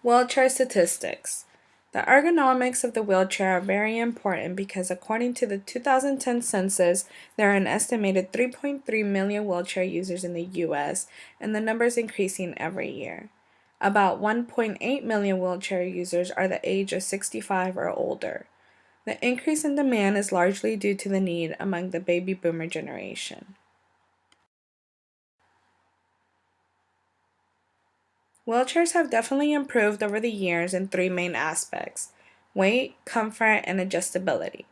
Wheelchair statistics. The ergonomics of the wheelchair are very important because according to the 2010 census, there are an estimated 3.3 million wheelchair users in the U.S., and the number is increasing every year. About 1.8 million wheelchair users are the age of 65 or older. The increase in demand is largely due to the need among the baby boomer generation. Wheelchairs have definitely improved over the years in three main aspects: weight, comfort, and adjustability.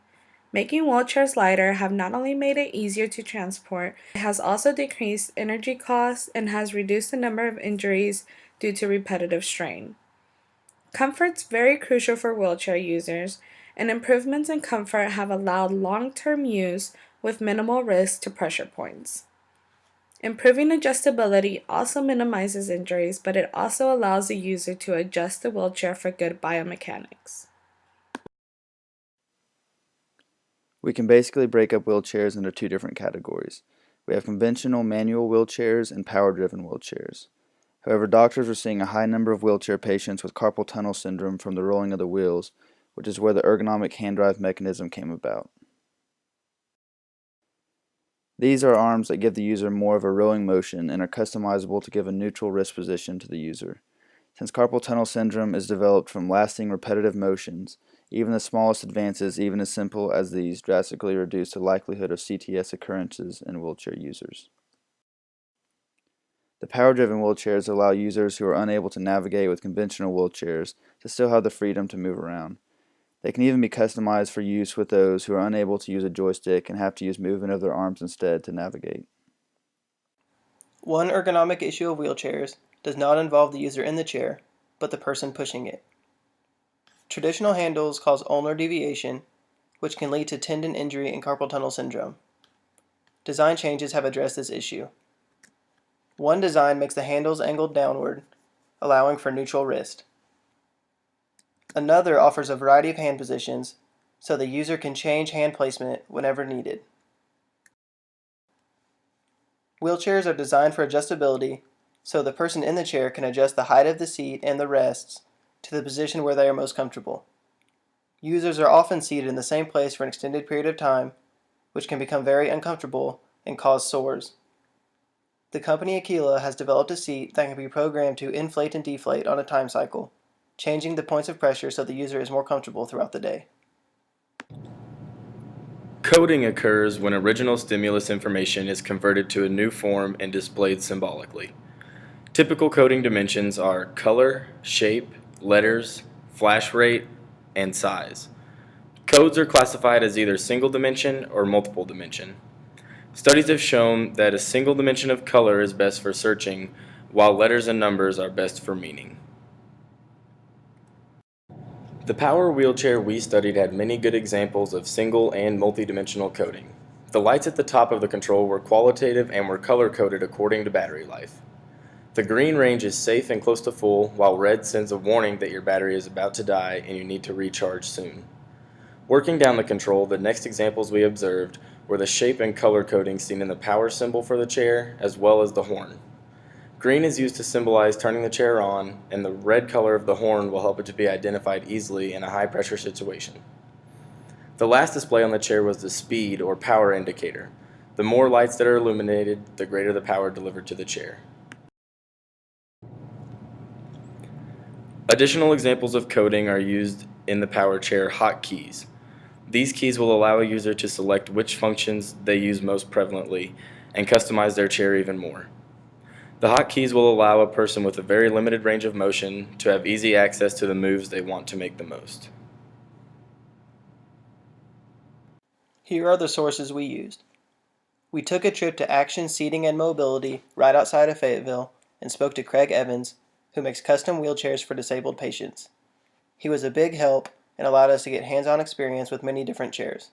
Making wheelchairs lighter have not only made it easier to transport, it has also decreased energy costs and has reduced the number of injuries due to repetitive strain. Comfort's very crucial for wheelchair users, and improvements in comfort have allowed long-term use with minimal risk to pressure points. Improving adjustability also minimizes injuries, but it also allows the user to adjust the wheelchair for good biomechanics. We can basically break up wheelchairs into two different categories. We have conventional manual wheelchairs and power-driven wheelchairs. However, doctors are seeing a high number of wheelchair patients with carpal tunnel syndrome from the rolling of the wheels, which is where the ergonomic hand drive mechanism came about. These are arms that give the user more of a rowing motion and are customizable to give a neutral wrist position to the user. Since carpal tunnel syndrome is developed from lasting repetitive motions, even the smallest advances, even as simple as these, drastically reduce the likelihood of CTS occurrences in wheelchair users. The power-driven wheelchairs allow users who are unable to navigate with conventional wheelchairs to still have the freedom to move around. They can even be customized for use with those who are unable to use a joystick and have to use movement of their arms instead to navigate. One ergonomic issue of wheelchairs does not involve the user in the chair, but the person pushing it. Traditional handles cause ulnar deviation, which can lead to tendon injury and carpal tunnel syndrome. Design changes have addressed this issue. One design makes the handles angled downward, allowing for neutral wrist. Another offers a variety of hand positions, so the user can change hand placement whenever needed. Wheelchairs are designed for adjustability, so the person in the chair can adjust the height of the seat and the rests to the position where they are most comfortable. Users are often seated in the same place for an extended period of time, which can become very uncomfortable and cause sores. The company Aguilar has developed a seat that can be programmed to inflate and deflate on a time cycle, changing the points of pressure so the user is more comfortable throughout the day. Coding occurs when original stimulus information is converted to a new form and displayed symbolically. Typical coding dimensions are color, shape, letters, flash rate, and size. Codes are classified as either single dimension or multiple dimension. Studies have shown that a single dimension of color is best for searching, while letters and numbers are best for meaning. The power wheelchair we studied had many good examples of single and multi-dimensional coding. The lights at the top of the control were qualitative and were color-coded according to battery life. The green range is safe and close to full, while red sends a warning that your battery is about to die and you need to recharge soon. Working down the control, the next examples we observed were the shape and color coding seen in the power symbol for the chair, as well as the horn. Green is used to symbolize turning the chair on, and the red color of the horn will help it to be identified easily in a high-pressure situation. The last display on the chair was the speed or power indicator. The more lights that are illuminated, the greater the power delivered to the chair. Additional examples of coding are used in the power chair hotkeys. These keys will allow a user to select which functions they use most prevalently and customize their chair even more. The hotkeys will allow a person with a very limited range of motion to have easy access to the moves they want to make the most. Here are the sources we used. We took a trip to Action Seating and Mobility right outside of Fayetteville and spoke to Craig Evans, who makes custom wheelchairs for disabled patients. He was a big help and allowed us to get hands-on experience with many different chairs.